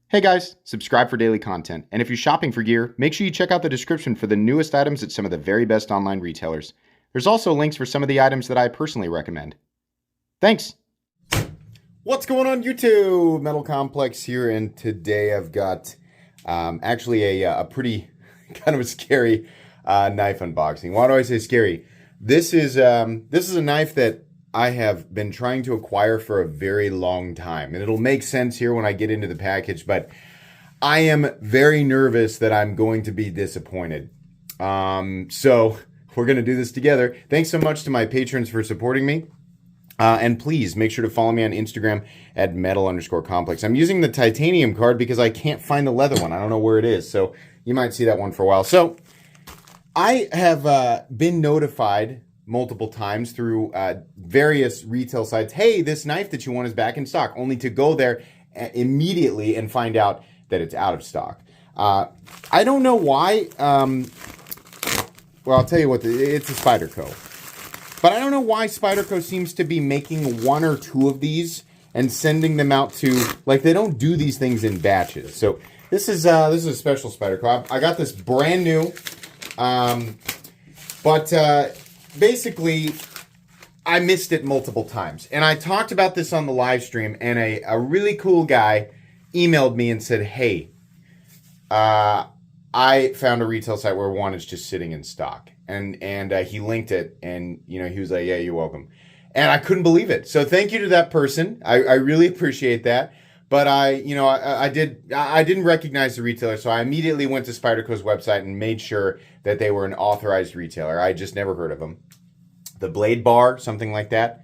Hey guys, subscribe for daily content. And if you're shopping for gear, make sure you check out the description for the newest items at some of the very best online retailers. There's also links for some of the items that I personally recommend. Thanks! What's going on YouTube? Metal Complex here, and today I've got actually a pretty kind of a scary knife unboxing. Why do I say scary? This is a knife that I have been trying to acquire for a very long time, and it'll make sense here when I get into the package, but I am very nervous that I'm going to be disappointed. So we're going to do this together. Thanks so much to my patrons for supporting me. And please make sure to follow me on Instagram at metal_complex. I'm using the titanium card because I can't find the leather one. I don't know where it is. So you might see that one for a while. So I have been notified multiple times through various retail sites, hey, this knife that you want is back in stock, only to go there immediately and find out that it's out of stock. I don't know why. Well, I'll tell you what, it's a Spyderco. But I don't know why Spyderco seems to be making one or two of these and sending them out to, like, they don't do these things in batches. So this is a special Spyderco. I got this brand new, basically, I missed it multiple times. And I talked about this on the live stream, and a really cool guy emailed me and said, hey, I found a retail site where one is just sitting in stock. And he linked it, and he was like, yeah, you're welcome. And I couldn't believe it. So thank you to that person. I really appreciate that. But I didn't recognize the retailer, so I immediately went to Spyderco's website and made sure that they were an authorized retailer. I just never heard of them. The Blade Bar, something like that.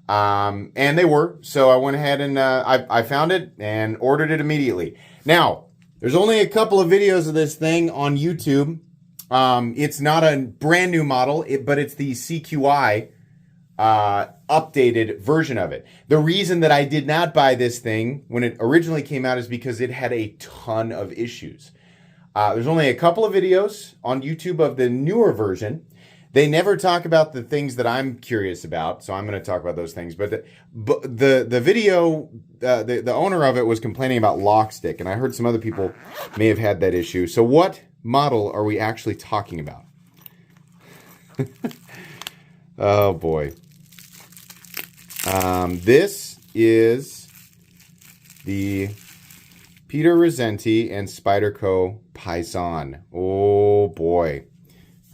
And they were. So I went ahead and I found it and ordered it immediately. Now, there's only a couple of videos of this thing on YouTube. It's not a brand new model, but it's the CQI updated version of it. The reason that I did not buy this thing when it originally came out is because it had a ton of issues. There's only a couple of videos on YouTube of the newer version. They never talk about the things that I'm curious about, so I'm going to talk about those things. But the video, the owner of it was complaining about lock stick, and I heard some other people may have had that issue. So what model are we actually talking about? Oh boy. This is the Peter Rosenti and Spyderco Paysan. Oh boy.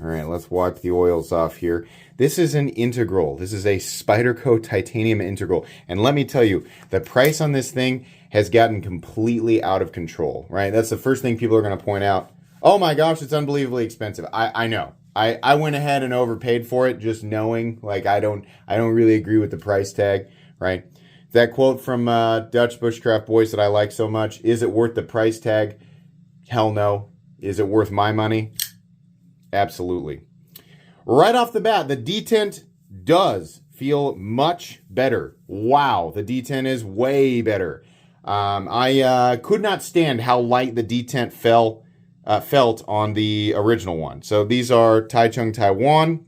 All right, let's wipe the oils off here. This is an integral. This is a Spyderco titanium integral. And let me tell you, the price on this thing has gotten completely out of control, right? That's the first thing people are going to point out. Oh my gosh, it's unbelievably expensive. I know. I went ahead and overpaid for it, just knowing, like, I don't really agree with the price tag, right? That quote from Dutch Bushcraft Boys that I like so much, is it worth the price tag? Hell no. Is it worth my money? Absolutely. Right off the bat, the detent does feel much better. Wow, the detent is way better. I could not stand how light the detent felt on the original one. So these are Taichung Taiwan,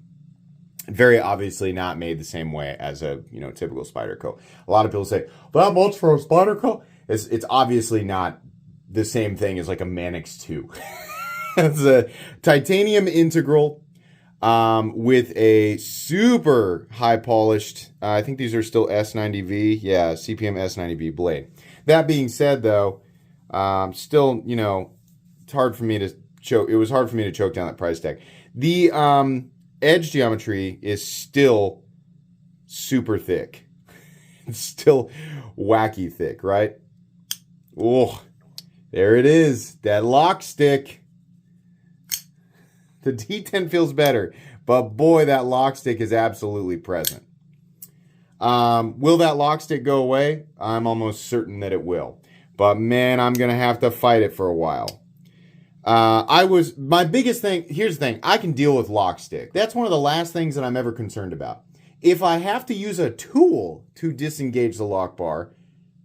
very obviously not made the same way as a typical Spyderco. A lot of people say that much for a Spyderco. It's obviously not the same thing as like a Manix 2. It's a titanium integral with a super high polished. I think these are still S90V. Yeah, CPM S90V blade. That being said, though, still it's hard for me to choke. It was hard for me to choke down that price tag. The edge geometry is still super thick. It's still wacky thick, right? Oh, there it is. That lock stick. The D10 feels better, but boy, that lock stick is absolutely present. Will that lock stick go away? I'm almost certain that it will. But man, I'm going to have to fight it for a while. My biggest thing, here's the thing, I can deal with lock stick. That's one of the last things that I'm ever concerned about. If I have to use a tool to disengage the lock bar,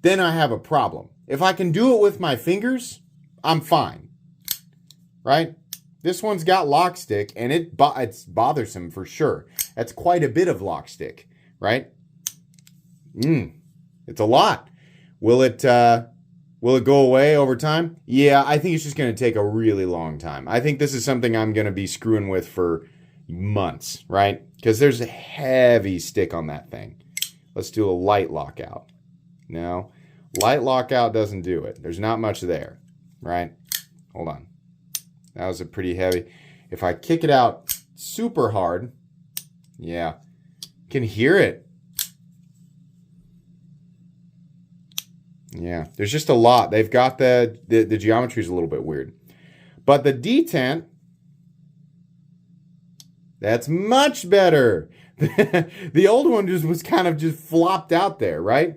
then I have a problem. If I can do it with my fingers, I'm fine. Right? This one's got lock stick, and it's bothersome for sure. That's quite a bit of lock stick, right? It's a lot. Will it Will it go away over time? Yeah, I think it's just going to take a really long time. I think this is something I'm going to be screwing with for months, right? Because there's a heavy stick on that thing. Let's do a light lockout. No, light lockout doesn't do it. There's not much there, right? Hold on. That was a pretty heavy. If I kick it out super hard, yeah, you can hear it. Yeah, there's just a lot. They've got the geometry is a little bit weird. But the detent, that's much better. The old one just was kind of just flopped out there, right?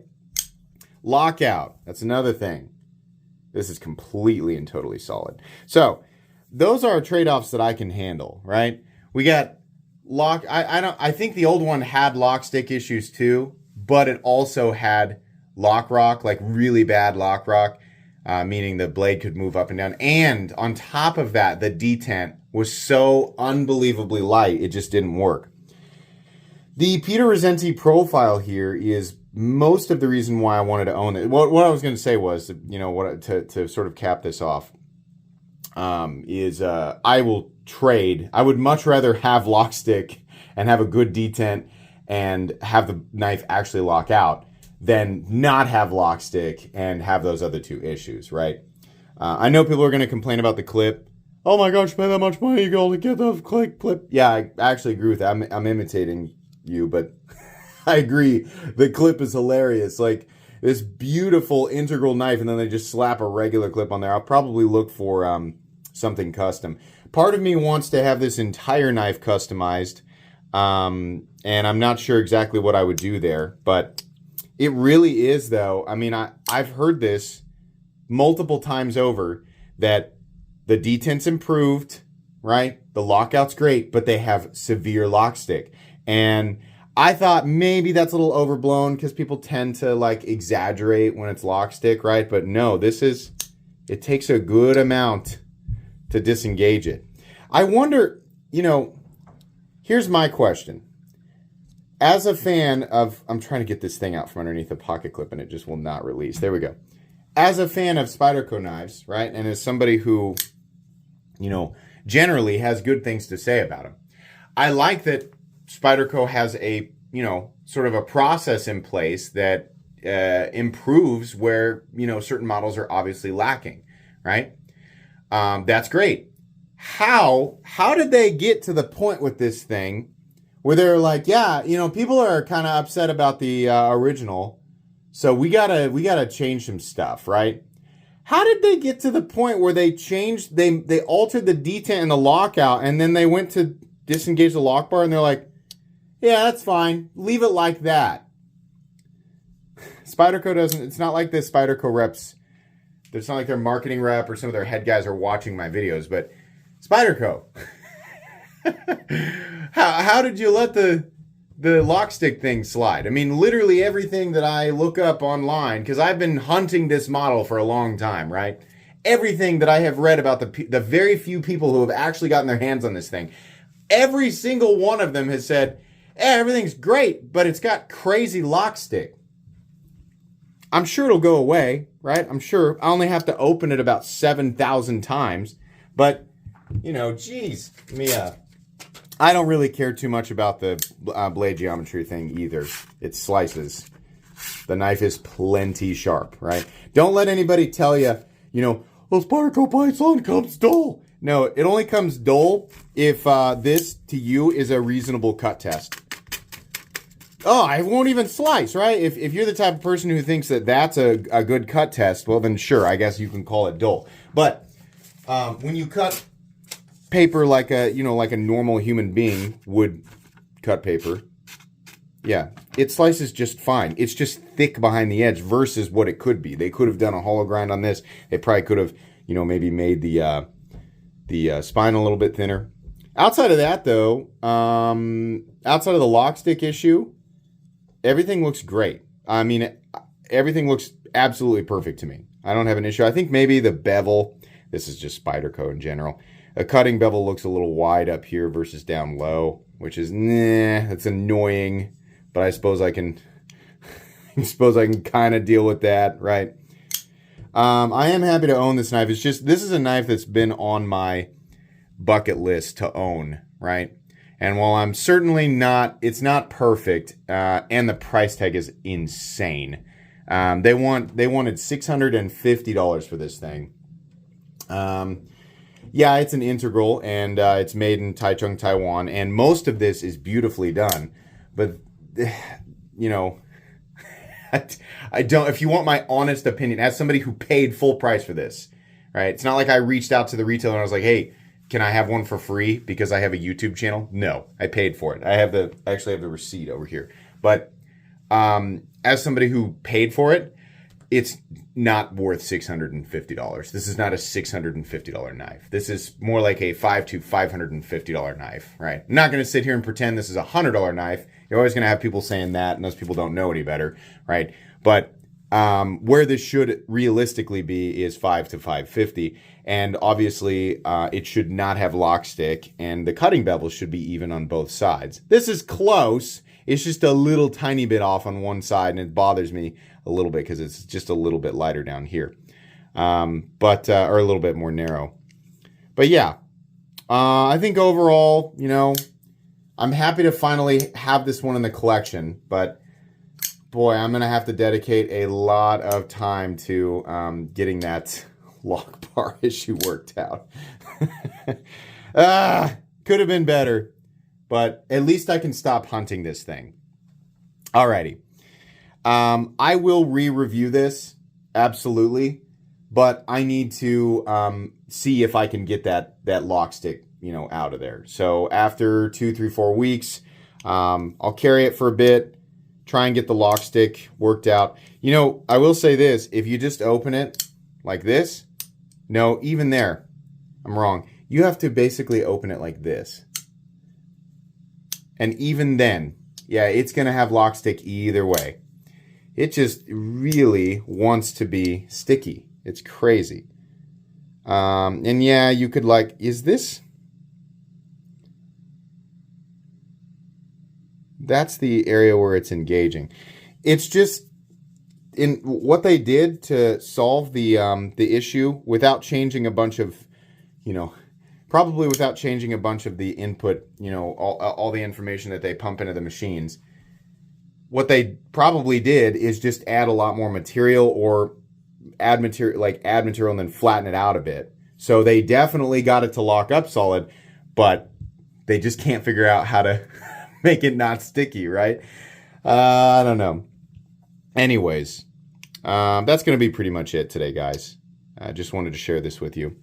Lockout, that's another thing. This is completely and totally solid. So, those are trade-offs that I can handle, right? We got lock. I think the old one had lock stick issues too, but it also had lock rock, like really bad lock rock, meaning the blade could move up and down. And on top of that, the detent was so unbelievably light, it just didn't work. The Peter Rosenti profile here is most of the reason why I wanted to own it. What I was going to say was, you know, what to sort of cap this off, I will trade. I would much rather have lock stick and have a good detent and have the knife actually lock out than not have lock stick and have those other two issues, right? I know people are going to complain about the clip. Oh my gosh, spend that much money, you go to get the clip. Yeah, I actually agree with that. I'm imitating you, but I agree. The clip is hilarious. Like this beautiful integral knife, and then they just slap a regular clip on there. I'll probably look for something custom. Part of me wants to have this entire knife customized, and I'm not sure exactly what I would do there, but it really is, though. I mean, I've heard this multiple times over that the detent's improved, right? The lockout's great, but they have severe lock stick. And I thought maybe that's a little overblown because people tend to like exaggerate when it's lock stick, right? But no, it takes a good amount to disengage it. I wonder, you know, here's my question. As a fan of, I'm trying to get this thing out from underneath the pocket clip and it just will not release. There we go. As a fan of Spyderco knives, right? And as somebody who, you know, generally has good things to say about them, I like that Spyderco has a, you know, sort of a process in place that improves where, you know, certain models are obviously lacking, right? That's great. How did they get to the point with this thing where they're like, yeah, you know, people are kind of upset about the original, so we gotta change some stuff, right? How did they get to the point where they changed, they altered the detent and the lockout, and then they went to disengage the lock bar, and they're like, yeah, that's fine, leave it like that. Spyderco doesn't, it's not like the Spyderco reps, it's not like their marketing rep or some of their head guys are watching my videos, but Spyderco, how did you let the lock stick thing slide? I mean, literally everything that I look up online, because I've been hunting this model for a long time, right? Everything that I have read about the very few people who have actually gotten their hands on this thing, every single one of them has said, everything's great, but it's got crazy lock stick. I'm sure it'll go away, right? I'm sure I only have to open it about 7,000 times, but, you know, geez, Mia. I don't really care too much about the blade geometry thing either. It slices. The knife is plenty sharp, right? Don't let anybody tell you, you know, well, Spyderco Paysan comes dull. No, it only comes dull if this, to you, is a reasonable cut test. Oh, I won't even slice, right? If you're the type of person who thinks that that's a good cut test, well, then sure, I guess you can call it dull. But when you cut paper like a, you know, like a normal human being would cut paper, yeah, it slices just fine. It's just thick behind the edge versus what it could be. They could have done a hollow grind on this. They probably could have, you know, maybe made the spine a little bit thinner. Outside of that, though, outside of the lock stick issue, everything looks great. I mean, everything looks absolutely perfect to me. I don't have an issue. I think maybe the bevel, this is just Spyderco in general, a cutting bevel looks a little wide up here versus down low, which is, that's annoying, but I suppose I can kind of deal with that, right? I am happy to own this knife. It's just, this is a knife that's been on my bucket list to own, right? And while I'm certainly not, it's not perfect, and the price tag is insane. They wanted $650 for this thing. Yeah, it's an integral, and it's made in Taichung, Taiwan, and most of this is beautifully done. But, you know, I don't, if you want my honest opinion, as somebody who paid full price for this, right? It's not like I reached out to the retailer and I was like, hey, can I have one for free because I have a YouTube channel? No, I paid for it. I actually have the receipt over here. But as somebody who paid for it, it's not worth $650. This is not a $650 knife. This is more like a $500 to $550 knife, right? I'm not going to sit here and pretend this is a $100 knife. You're always going to have people saying that, and those people don't know any better, right? But where this should realistically be is $500 to $550, and obviously it should not have lock stick, and the cutting bevel should be even on both sides. This is close. It's just a little tiny bit off on one side, and it bothers me a little bit because it's just a little bit lighter down here, or a little bit more narrow. But yeah, I think overall, you know, I'm happy to finally have this one in the collection, but boy, I'm going to have to dedicate a lot of time to getting that lock bar issue worked out. Could have been better, but at least I can stop hunting this thing. Alrighty. I will re-review this, absolutely, but I need to see if I can get that lock stick, you know, out of there. So after 2, 3, 4 weeks, I'll carry it for a bit, try and get the lock stick worked out. You know, I will say this, if you just open it like this, no, even there, I'm wrong. You have to basically open it like this. And even then, yeah, it's going to have lock stick either way. It just really wants to be sticky. It's crazy. And yeah, you could like, is this? That's the area where it's engaging. It's just, in what they did to solve the issue without changing a bunch of, you know, probably without changing a bunch of the input, you know, all the information that they pump into the machines. What they probably did is just add a lot more material, or add material and then flatten it out a bit. So they definitely got it to lock up solid, but they just can't figure out how to make it not sticky, right? I don't know. Anyways, that's going to be pretty much it today, guys. I just wanted to share this with you.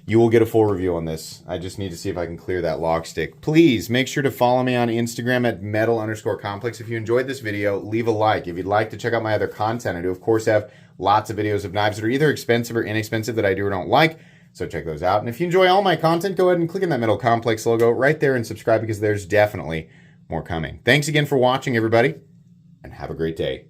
You will get a full review on this. I just need to see if I can clear that lock stick. Please make sure to follow me on Instagram at metal_complex. If you enjoyed this video, leave a like. If you'd like to check out my other content, I do, of course, have lots of videos of knives that are either expensive or inexpensive that I do or don't like. So check those out. And if you enjoy all my content, go ahead and click on that Metal Complex logo right there and subscribe, because there's definitely more coming. Thanks again for watching, everybody, and have a great day.